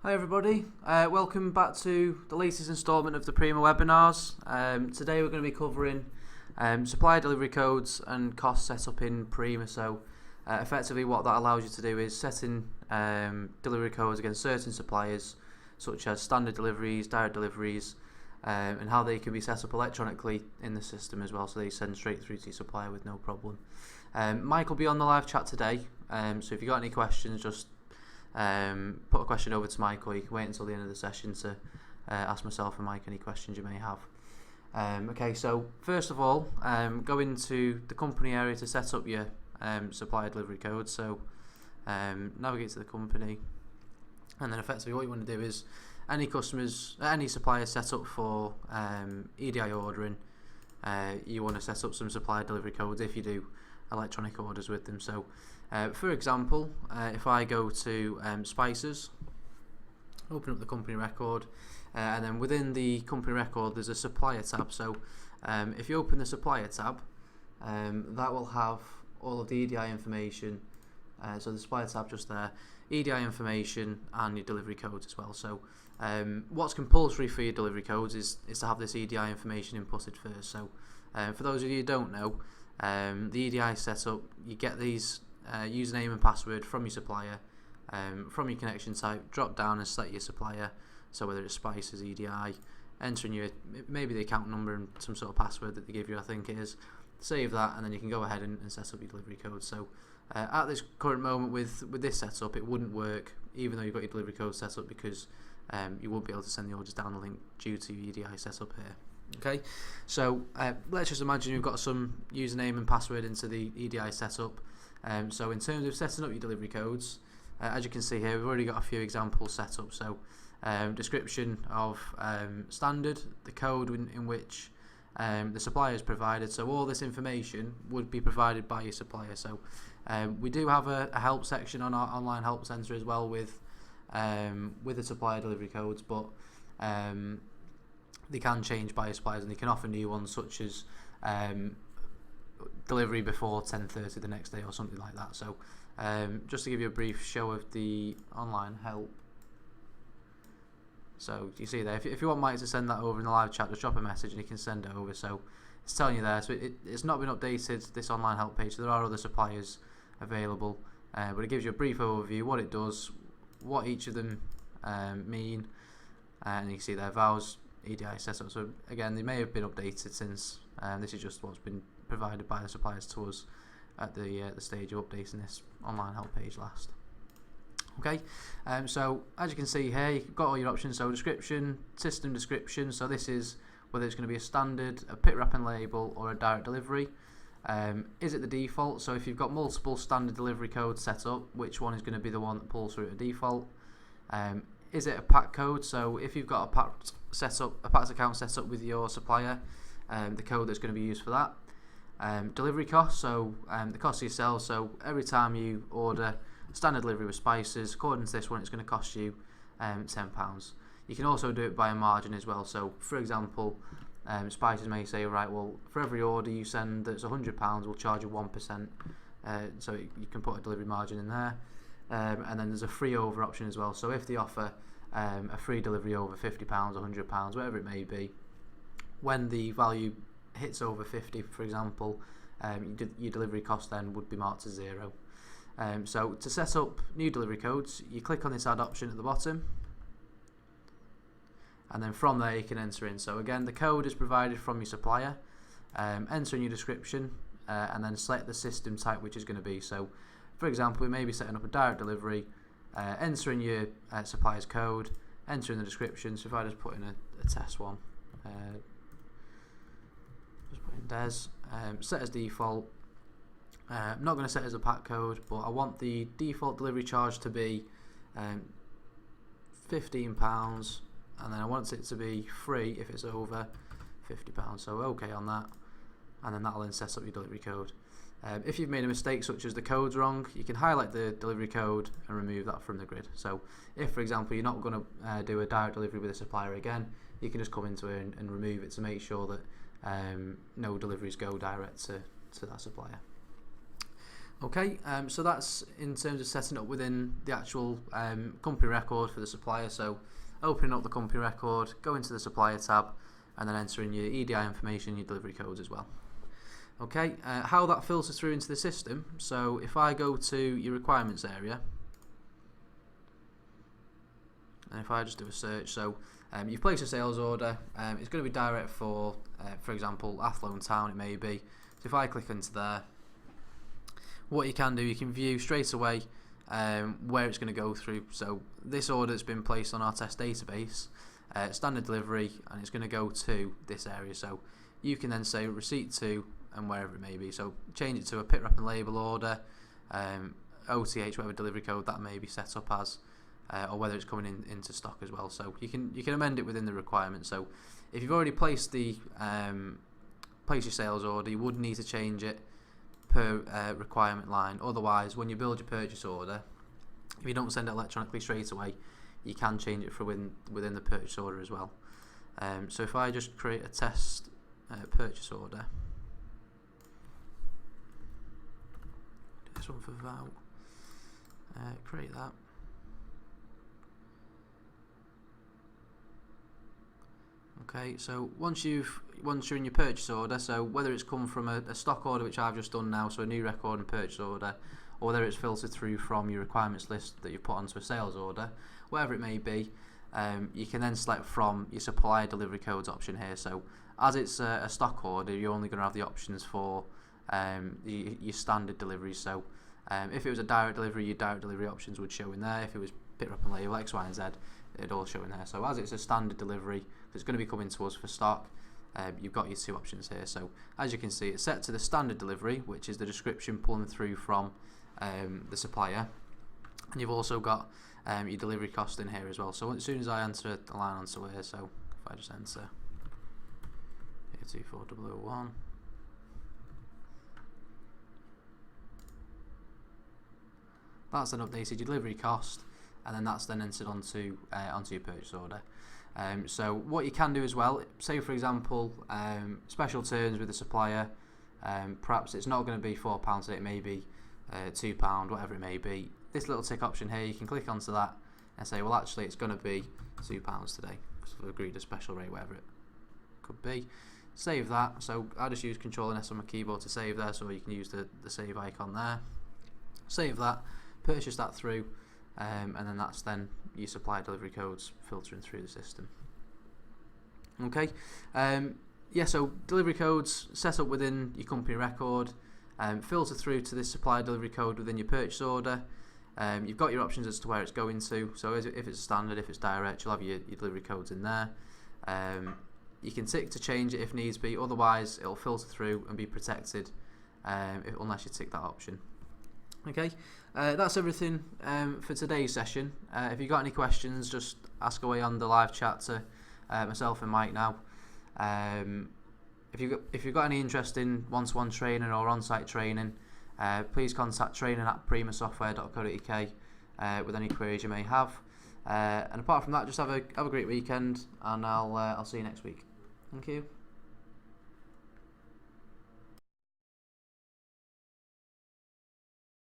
Hi everybody, welcome back to the latest instalment of the Prima webinars. Today we're going to be covering supplier delivery codes and cost setup in Prima. So effectively what that allows you to do is setting delivery codes against certain suppliers such as standard deliveries, direct deliveries, and how they can be set up electronically in the system as well, so they send straight through to your supplier with no problem. Mike will be on the live chat today, so if you've got any questions, just put a question over to Mike, or you can wait until the end of the session to ask myself and Mike any questions you may have. Okay, so first of all, go into the company area to set up your supplier delivery code. So navigate to the company, and then effectively what you want to do is any supplier set up for EDI ordering, you want to set up some supplier delivery codes if you do electronic orders with them. So for example, if I go to Spices, open up the company record, and then within the company record there's a supplier tab. So if you open the supplier tab, that will have all of the EDI information. So the supplier tab just there, EDI information and your delivery codes as well. So what's compulsory for your delivery codes is to have this EDI information inputted first. So for those of you who don't know, the EDI setup, you get these username and password from your supplier, from your connection type, drop down and select your supplier. So whether it's Spices, EDI, entering your maybe the account number and some sort of password that they give you, I think it is. Save that, and then you can go ahead and set up your delivery code. So at this current moment with this setup, it wouldn't work even though you've got your delivery code set up, because you won't be able to send the orders down the link due to your EDI setup here. Okay, so let's just imagine you've got some username and password into the EDI setup. So in terms of setting up your delivery codes, as you can see here, we've already got a few examples set up. So description of standard, the code in which the supplier is provided. So all this information would be provided by your supplier. So we do have a help section on our online help center as well with the supplier delivery codes, but they can change by your suppliers, and they can offer new ones such as delivery before 10:30 the next day or something like that. So just to give you a brief show of the online help. So you see there, if you want Mike to send that over in the live chat, just drop a message and he can send it over. So it's telling you there. So it's not been updated, this online help page. So there are other suppliers available, but it gives you a brief overview, what it does, what each of them mean, and you can see there, vows, EDI setup. So again, they may have been updated since this is just what's been provided by the suppliers to us at the stage of updating this online help page last. Okay, so as you can see here, you've got all your options. So description, system description. So this is whether it's going to be a standard, a pick, wrap and label, or a direct delivery. Is it the default? So if you've got multiple standard delivery codes set up, which one is going to be the one that pulls through at default? Is it a pack code? So if you've got a packed account set up with your supplier, the code that's going to be used for that. Delivery cost, so the cost of your sales. So every time you order standard delivery with Spices, according to this one, it's going to cost you £10. You can also do it by a margin as well. So for example, Spices may say, right, well, for every order you send that's £100, we'll charge you 1%. So you can put a delivery margin in there. And then there's a free over option as well. So if they offer a free delivery over £50, £100, whatever it may be, when the value hits over 50, for example, your delivery cost then would be marked as 0. So to set up new delivery codes, you click on this add option at the bottom, and then from there you can enter in. So again, the code is provided from your supplier. Enter in your description, and then select the system type which is going to be. So for example, we may be setting up a direct delivery, enter in your supplier's code, enter in the description. So if I just put in a test one, just put in des, set as default. I'm not going to set as a pack code, but I want the default delivery charge to be £15, and then I want it to be free if it's over £50. So OK on that, and then that'll then set up your delivery code. If you've made a mistake such as the code's wrong, you can highlight the delivery code and remove that from the grid. So if, for example, you're not going to do a direct delivery with a supplier again, you can just come into it and remove it to make sure that no deliveries go direct to that supplier. Okay, so that's in terms of setting up within the actual company record for the supplier. So opening up the company record, go into the supplier tab, and then entering your EDI information, your delivery codes as well. Okay, how that filters through into the system. So if I go to your requirements area, and if I just do a search, so you've placed a sales order, it's going to be direct for example, Athlone Town it may be. So if I click into there, what you can do, you can view straight away where it's going to go through. So this order has been placed on our test database, standard delivery, and it's going to go to this area. So you can then say receipt to and wherever it may be. So change it to a pick, wrap and label order, OTH, whatever delivery code that may be set up as, or whether it's coming into stock as well. So you can amend it within the requirement. So if you've already placed your sales order, you would need to change it per requirement line. Otherwise, when you build your purchase order, if you don't send it electronically straight away, you can change it within the purchase order as well. So if I just create a test purchase order, this one for Val, create that. Okay, so once you're in your purchase order, so whether it's come from a stock order, which I've just done now, so a new record and purchase order, or whether it's filtered through from your requirements list that you've put onto a sales order, whatever it may be, you can then select from your supplier delivery codes option here. So as it's a stock order, you're only going to have the options for your standard deliveries. So if it was a direct delivery, your direct delivery options would show in there. If it was pick up and label X, Y and Z, it'd all show in there. So as it's a standard delivery, it's going to be coming to us for stock, you've got your two options here. So as you can see, it's set to the standard delivery, which is the description pulling through from the supplier, and you've also got your delivery cost in here as well. So as soon as I enter the line onto here, so if I just enter 24001, that's then updated your delivery cost, and then that's then entered onto your purchase order. So what you can do as well, say for example, special terms with the supplier, perhaps it's not going to be £4 today, it may be £2, whatever it may be. This little tick option here, you can click onto that and say, well actually it's going to be £2 today, because we've agreed a special rate, whatever it could be. Save that. So I just use Control and S on my keyboard to save there, so you can use the save icon there. Save that, purchase that through, and then that's then your supplier delivery codes filtering through the system. Okay, yeah, so delivery codes set up within your company record, filter through to this supplier delivery code within your purchase order. You've got your options as to where it's going to, so if it's standard, if it's direct, you'll have your delivery codes in there. You can tick to change it if needs be, otherwise it'll filter through and be protected unless you tick that option. Okay, that's everything for today's session. If you've got any questions, just ask away on the live chat to myself and Mike now. If you've got any interest in one-to-one training or on-site training, please contact training@primasoftware.co.uk with any queries you may have. And apart from that, just have a great weekend, and I'll see you next week. Thank you.